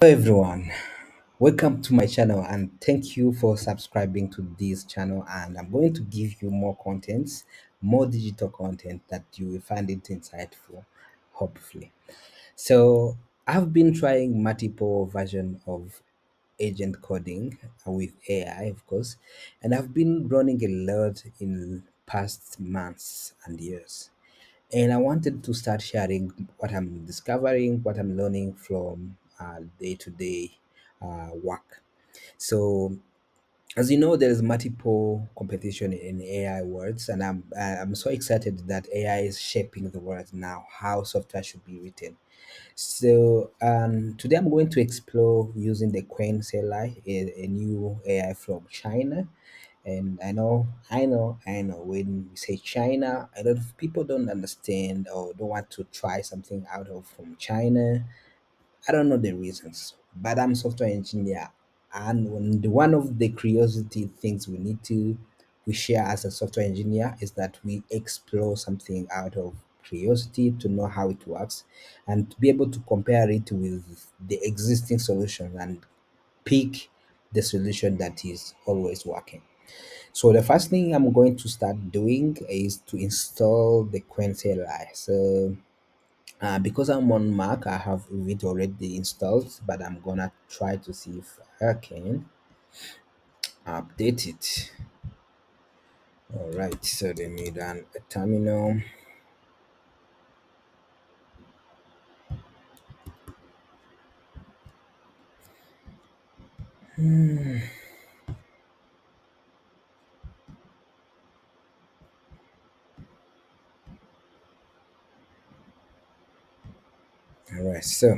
Hello everyone, welcome to my channel and thank you for subscribing to this channel, and I'm going to give you more contents, more digital content that you will find it insightful, hopefully. So I've been trying multiple version of agent coding with AI, of course, and I've been running a lot in past months and years. And I wanted to start sharing what I'm discovering, what I'm learning from day to day work. So, as you know, there is multiple competition in AI words, and I'm so excited that AI is shaping the world now. How software should be written. So, today I'm going to explore using the Qwen Cli, a new AI from China. And I know, when we say China, a lot of people don't understand or don't want to try something out of from China. I don't know the reasons, but I'm software engineer, and one of the curiosity things we share as a software engineer is that we explore something out of curiosity to know how it works and to be able to compare it with the existing solution and pick the solution that is always working. So the first thing I'm going to start doing is to install the Qwen Cli. So because I'm on Mac, I have it already installed, but I'm gonna try to see if I can update it. All right, so let me run a terminal. All right, so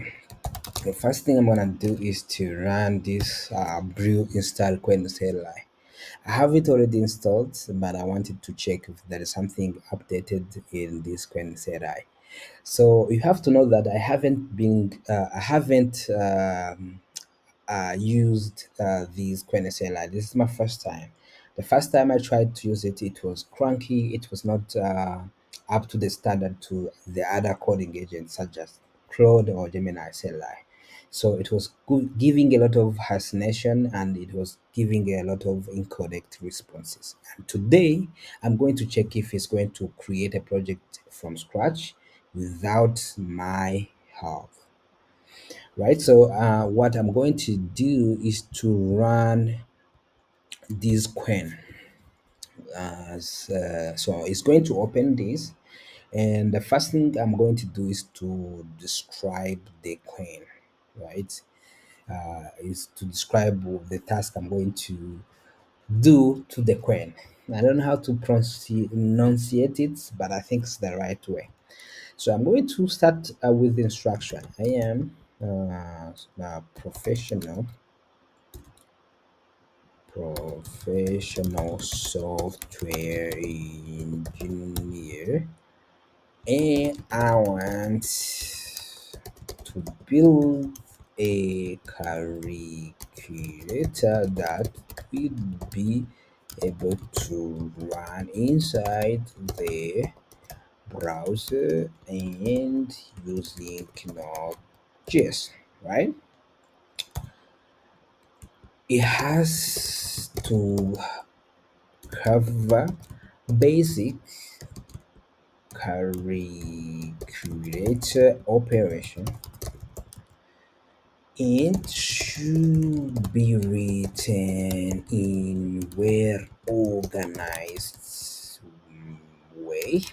the first thing I'm gonna do is to run this brew install Qwen Cli. I have it already installed, but I wanted to check if there is something updated in this Qwen Cli. So you have to know that I haven't used these Quenicella. This is my first time. The first time I tried to use it, it was clunky. It was not up to the standard to the other coding agents such as Claude or Gemini CLI. So it was giving a lot of hallucination, and it was giving a lot of incorrect responses. And today, I'm going to check if it's going to create a project from scratch without my help, right? So what I'm going to do is to run this Quen. So it's going to open this, and the first thing I'm going to do is to describe the Quen, right? Is to describe the task I'm going to do to the Quen. I don't know how to enunciate it, but I think it's the right way. So I'm going to start with the instruction. I am a professional software engineer, and I want to build a calculator that will be able to run inside the browser and using Node.js, right? It has to cover basic calculator operation and should be written in well organized way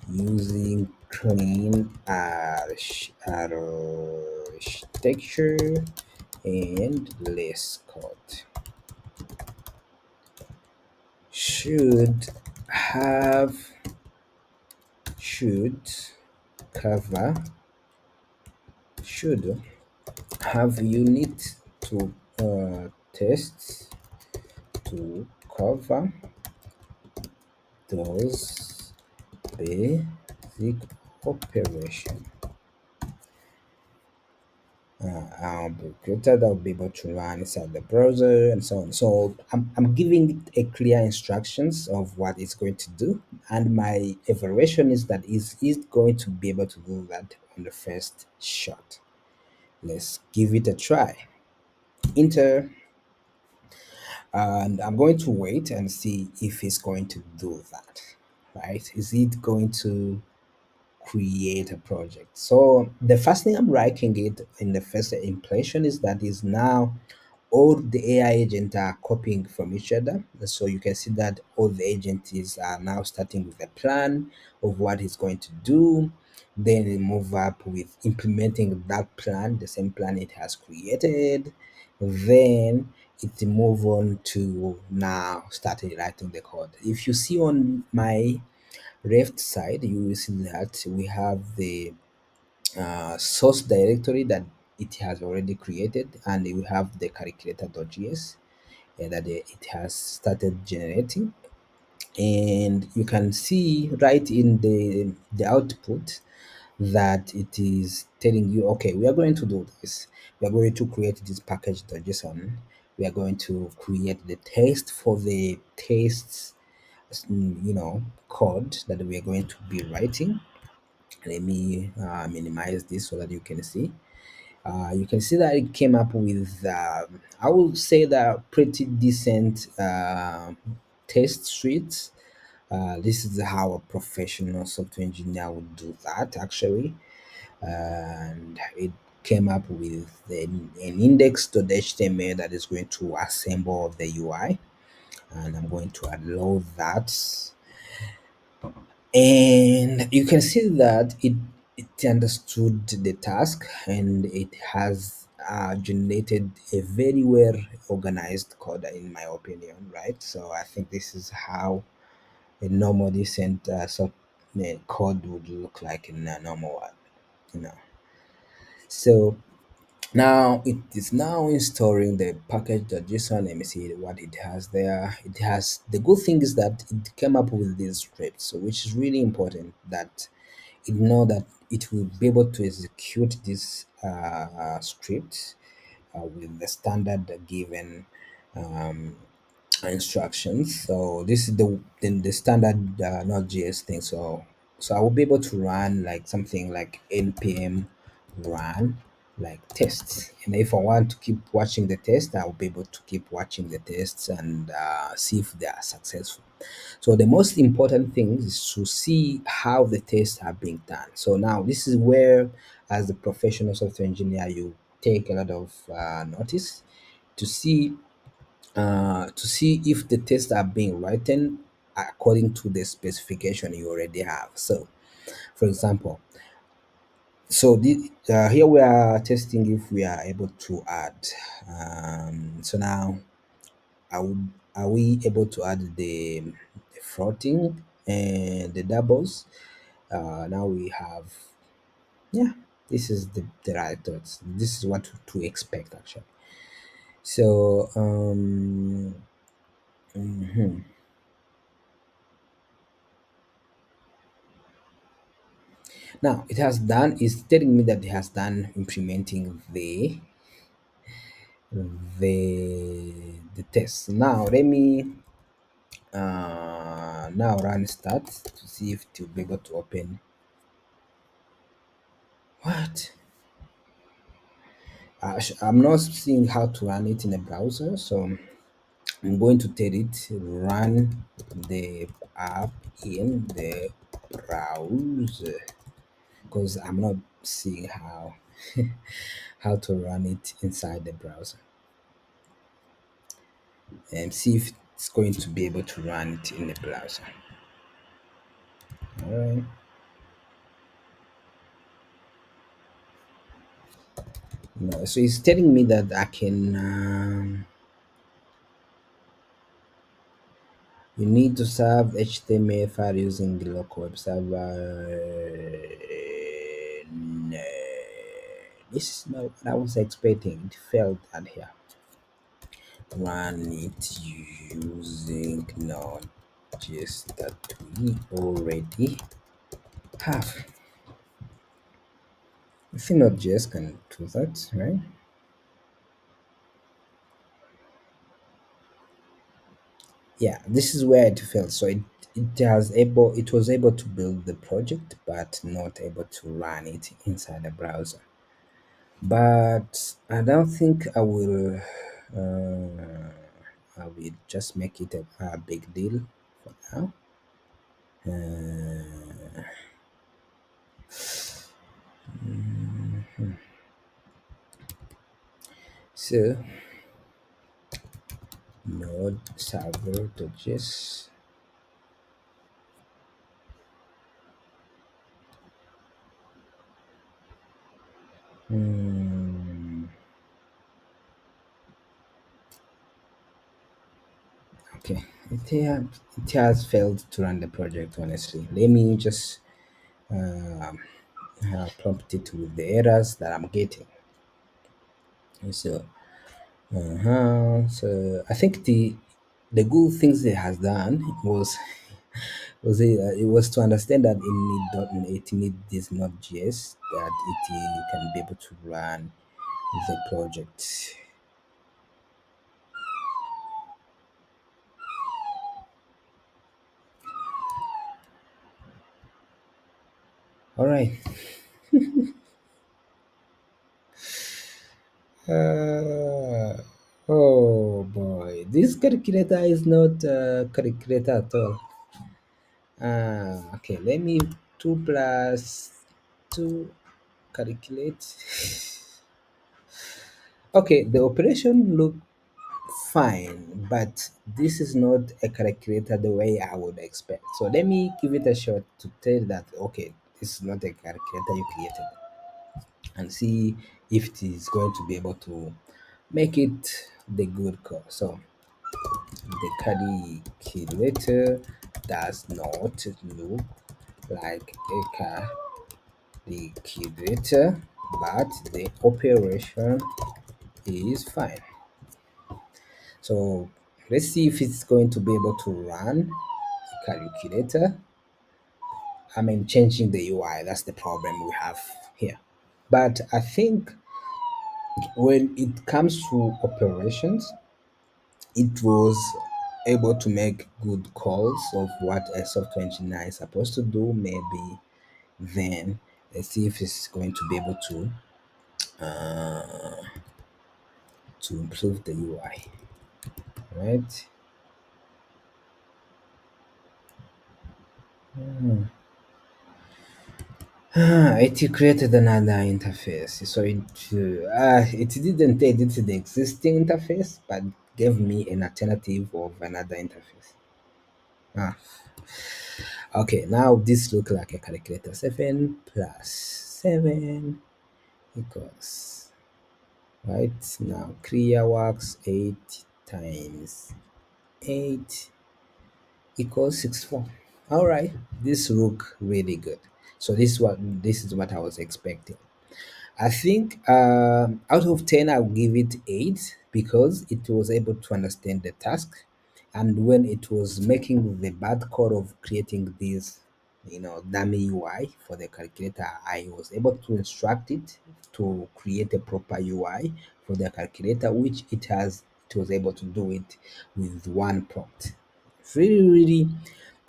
using clean architecture and less code. Should have should cover should have unit to tests to cover those basic operation. I'll be created, I'll be able to run inside the browser and so on. So I'm giving it a clear instructions of what it's going to do, and my evaluation is that is going to be able to do that on the first shot. Let's give it a try. Enter, and I'm going to wait and see if it's going to do that. Right? Is it going to create a project? So the first thing I'm liking it in the first impression is that is now all the AI agents are copying from each other. So you can see that all the agents are now starting with a plan of what it's going to do. Then they move up with implementing that plan, the same plan it has created. Then it move on to now started writing the code. If you see on my left side, you will see that we have the source directory that it has already created, and we have the calculator.js that it has started generating. And you can see right in the output that it is telling you, okay, we are going to do this. We are going to create this package.json. We are going to create the test for the tests, code that we are going to be writing. Let me minimize this so that you can see. You can see that it came up with, I would say, that pretty decent test suite. This is how a professional software engineer would do that, actually. And it came up with an index.html that is going to assemble the UI. And I'm going to allow that, and you can see that it understood the task, and it has generated a very well organized code, in my opinion, right? So I think this is how a normal decent code would look like in a normal one, you know. So now it is now installing the package.json. Let me see what it has there. It has, the good thing is that it came up with this script, so which is really important, that it know that it will be able to execute this script with the standard given um, instructions. So this is the standard Node.js thing. So I will be able to run like something like npm run like tests, and if I want to keep watching the test, I will be able to keep watching the tests and see if they are successful. So the most important thing is to see how the tests are being done. So now this is where, as the professional software engineer, you take a lot of notice to see if the tests are being written according to the specification you already have. So, for example, here we are testing if we are able to add. So now, are we able to add the floating and the doubles? Now we have, yeah, this is the right thoughts. This is what to expect, actually. So, mhm. Now it has done, is telling me that it has done implementing the test. Now let me now run start to see if it will be able to open. What? I'm not seeing how to run it in a browser, so I'm going to tell it run the app in the browser, because I'm not seeing how to run it inside the browser, and see if it's going to be able to run it in the browser. All right. No, so it's telling me that I can. You need to serve HTML file using the local web server. No, this is not what I was expecting. It failed at here. Run it using Node.js that we already have. I think Node.js can do that, right? Yeah, this is where it failed. So it was able to build the project, but not able to run it inside the browser. but I don't think I will. Uh, I will just make it a big deal for now. So node server to just hmm, okay. It has failed to run the project. Honestly, let me just prompt it with the errors that I'm getting. So so I think the good things it has done it was to understand that it need this Node.js that it can be able to run the project. All right. Uh, oh boy, this calculator is not a calculator at all. Okay, let me 2 plus 2 calculate. Okay, the operation look fine, but this is not a calculator the way I would expect. So let me give it a shot to tell that okay, this is not a calculator you created, and see if it is going to be able to make it the good call. So the calculator does not look like a calculator, but the operation is fine. So let's see if it's going to be able to run a calculator. I mean, changing the UI, that's the problem we have here. But I think when it comes to operations, it was able to make good calls of what a software engineer is supposed to do. Maybe then let's see if it's going to be able to improve the UI, right? It created another interface. So it didn't edit the existing interface, but gave me an alternative of another interface. Ah, okay. Now this look like a calculator. 7 plus 7 equals right now. Clear works 8 times 8 equals 64. All right, this look really good. So this is what I was expecting. I think out of 10, I'll give it 8 because it was able to understand the task. And when it was making the bad code of creating this, dummy UI for the calculator, I was able to instruct it to create a proper UI for the calculator, which it was able to do it with one prompt. It's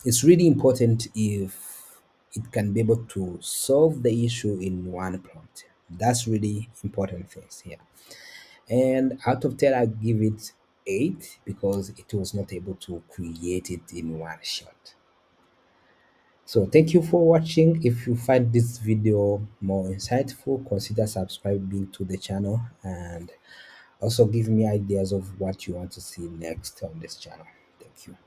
it's really important if it can be able to solve the issue in one prompt. That's really important things here. And out of 10, I give it 8 because it was not able to create it in one shot. So thank you for watching. If you find this video more insightful, consider subscribing to the channel and also give me ideas of what you want to see next on this channel. Thank you.